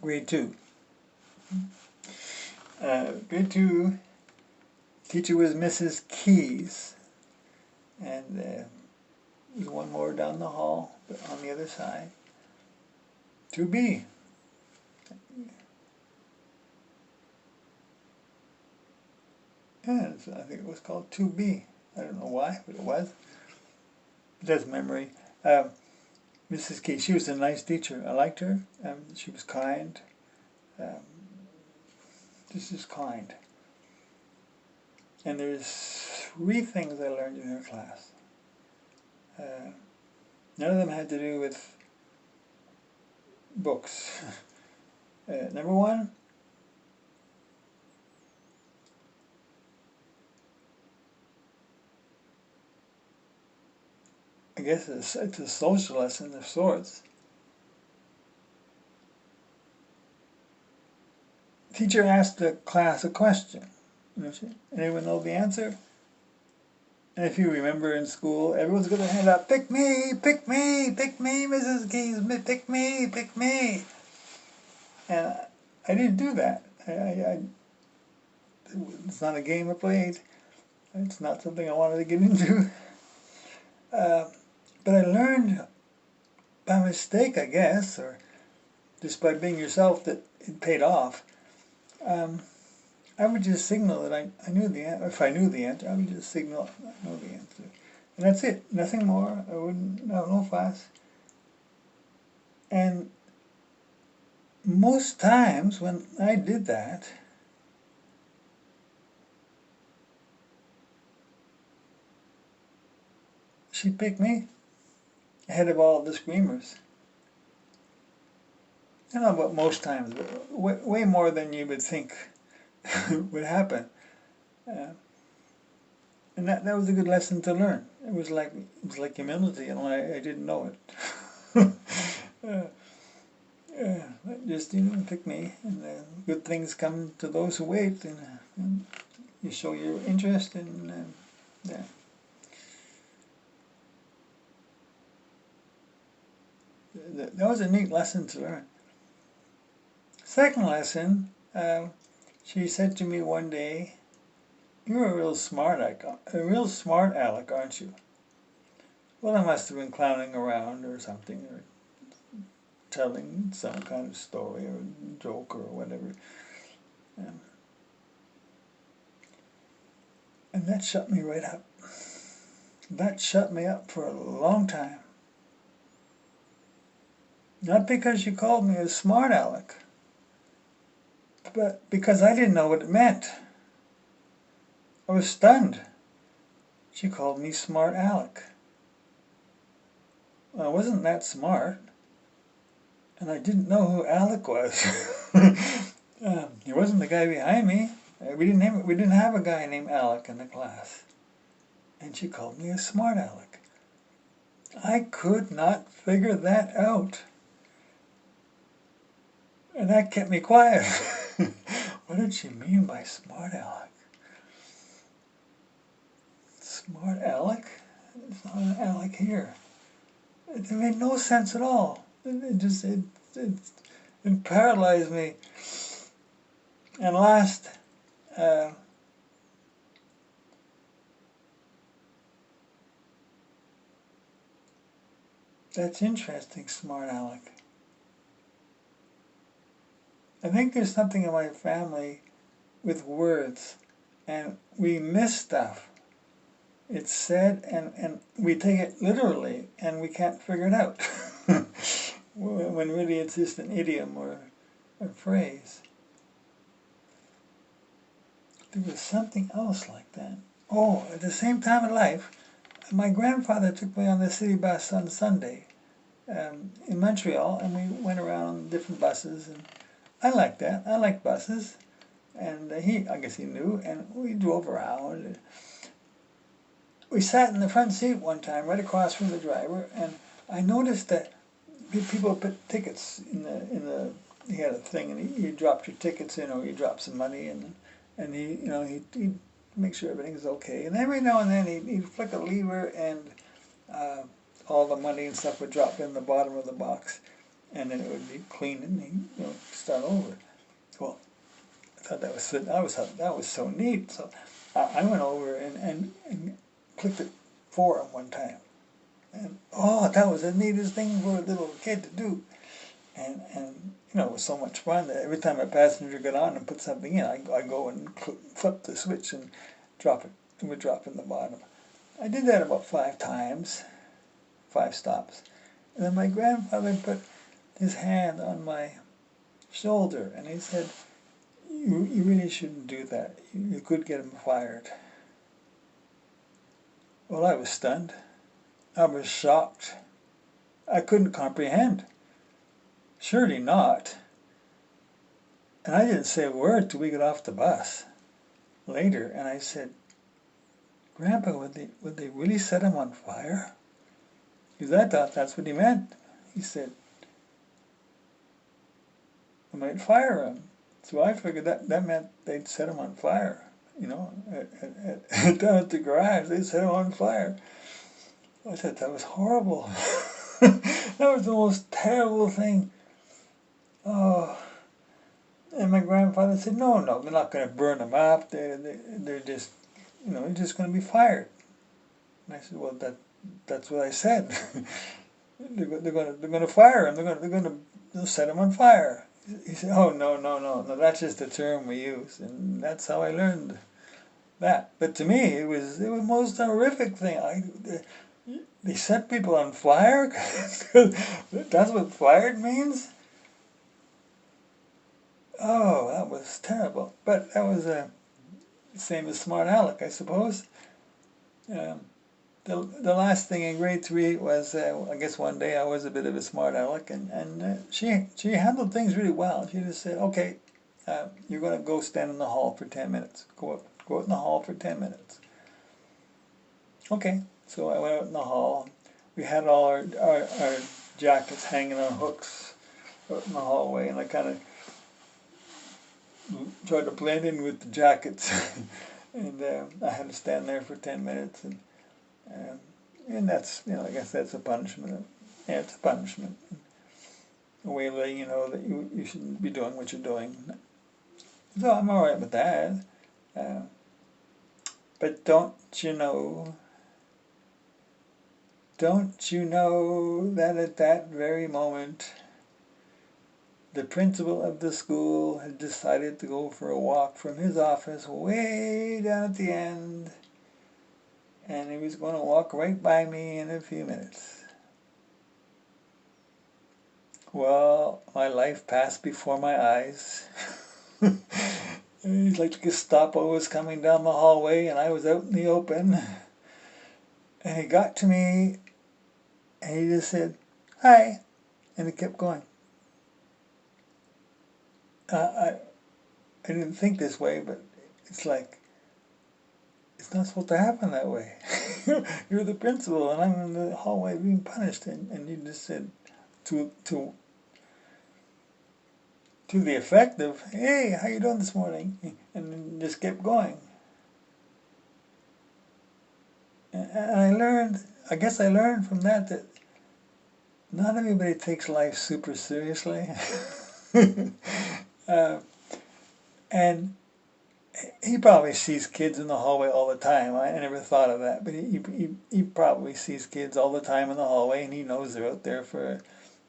grade 2. Grade 2, teacher was Mrs. Keys, and there's one more down the hall, but on the other side. 2B. Yeah, I think it was called 2B. I don't know why, but it was. That's memory. Mrs. Keys, she was a nice teacher. I liked her. She was kind. Just kind. And there's 3 things I learned in her class. None of them had to do with books. Number 1, I guess it's a social lesson of sorts. Teacher asked the class a question. Anyone know the answer? And if you remember in school, everyone's going to hand up, pick me, pick me, pick me, Mrs. Keys, pick me, pick me. And I didn't do that. It's not a game I played. It's not something I wanted to get into. But I learned by mistake, I guess, or just by being yourself, that it paid off. I would just signal that I knew the answer. If I knew the answer, I would just signal I know the answer. And that's it. Nothing more. I wouldn't, no fuss. And most times when I did that, she picked me ahead of all the screamers. I don't know about most times, but way more than you would think would happen. And that was a good lesson to learn. It was like humility, and I didn't know it. Just pick me, and good things come to those who wait, and you show your interest, and yeah. That was a neat lesson to learn. Second lesson, she said to me one day, "You're a real smart aleck, aren't you?" Well, I must have been clowning around or something, or telling some kind of story or joke or whatever. And that shut me right up. That shut me up for a long time. Not because she called me a smart aleck, but because I didn't know what it meant. I was stunned. She called me smart aleck. Well, I wasn't that smart, and I didn't know who Alec was. He wasn't the guy behind me. We didn't have a guy named Alec in the class, and she called me a smart aleck. I could not figure that out, and that kept me quiet. What did she mean by smart aleck? Smart aleck? It's not an aleck here. It made no sense at all. It paralyzed me. And last, that's interesting, smart aleck. I think there's something in my family with words, and we miss stuff. It's said, and we take it literally, and we can't figure it out. When really it's just an idiom or a phrase. There was something else like that. Oh, at the same time in life, my grandfather took me on the city bus on Sunday in Montreal, and we went around different buses, and I liked that. I liked buses, and I guess he knew, and we drove around. We sat in the front seat one time, right across from the driver, and I noticed that people put tickets in the. He had a thing, and you dropped your tickets in, or you dropped some money, and he'd make sure everything's okay. And every now and then he'd flick a lever, and all the money and stuff would drop in the bottom of the box, and then it would be clean, and he'd start over. Well, I thought that was so neat. So I went over and clicked it 4 at one time. And that was the neatest thing for a little kid to do. And it was so much fun that every time a passenger got on and put something in, I go and flip the switch and drop it. It would drop in the bottom. I did that about 5 times, 5 stops. And then my grandfather put his hand on my shoulder and he said, you really shouldn't do that. You could get him fired. Well, I was stunned. I was shocked. I couldn't comprehend. Surely not. And I didn't say a word till we got off the bus later, and I said, Grandpa, would they really set him on fire? Because I thought that's what he meant. He said, they might fire him. So I figured that meant they'd set him on fire. Down at the garage, they'd set him on fire. I thought that was horrible. That was the most terrible thing. Oh, and my grandfather said, no, they're not going to burn him up. They're just, he's just going to be fired. And I said, well, that's what I said. they're going to fire him. They'll set him on fire. He said, oh, no, that's just a term we use. And that's how I learned that. But to me, it was the most horrific thing. They set people on fire? That's what fired means? Oh, that was terrible. But that was the same as Smart Alec, I suppose. The last thing in grade 3 was, I guess one day I was a bit of a Smart Alec, and she handled things really well. She just said, okay, you're going to go stand in the hall for 10 minutes. Go out in the hall for 10 minutes. Okay, so I went out in the hall. We had all our jackets hanging on hooks out in the hallway, and I kind of tried to blend in with the jackets. And I had to stand there for 10 minutes, and that's, I guess that's a punishment. Yeah, it's a punishment. A way of letting you know that you shouldn't be doing what you're doing. So I'm all right with that. But don't you know that at that very moment, the principal of the school had decided to go for a walk from his office way down at the end, and he was going to walk right by me in a few minutes. Well, my life passed before my eyes. It's like a Gestapo was coming down the hallway, and I was out in the open. And he got to me, and he just said, "Hi," and he kept going. I didn't think this way, but it's like, it's not supposed to happen that way. You're the principal, and I'm in the hallway being punished, and you just said to the effect of, "Hey, how you doing this morning?" And then just kept going. And I guess I learned from that not everybody takes life super seriously. And he probably sees kids in the hallway all the time. I never thought of that, but he probably sees kids all the time in the hallway, and he knows they're out there for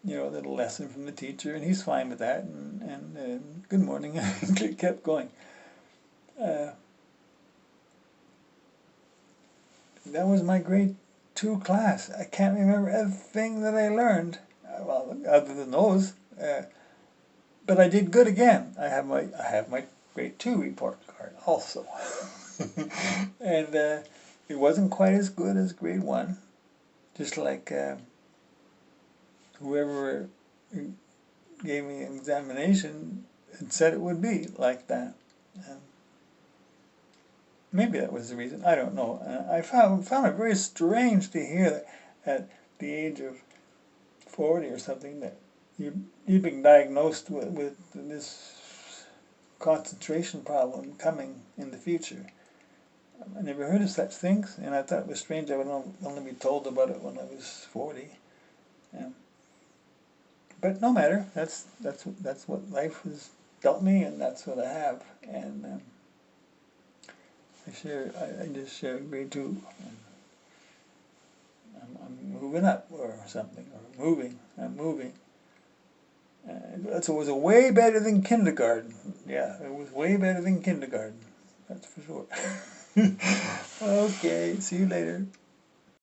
a little lesson from the teacher, and he's fine with that. And good morning, and kept going. That was my grade 2 class. I can't remember everything that I learned, well, other than those. But I did good again. I have my grade 2 report card also. And it wasn't quite as good as grade 1. Just like whoever gave me an examination had said it would be like that. Maybe that was the reason. I don't know. I found it very strange to hear that at the age of 40 or something that you've been diagnosed with this concentration problem coming in the future. I never heard of such things, and I thought it was strange I would only be told about it when I was 40. but no matter. That's what life has dealt me, and that's what I have. And I just agree to. I'm moving up or something, or moving. I'm moving. It was way better than kindergarten. Yeah, it was way better than kindergarten. That's for sure. Okay, see you later.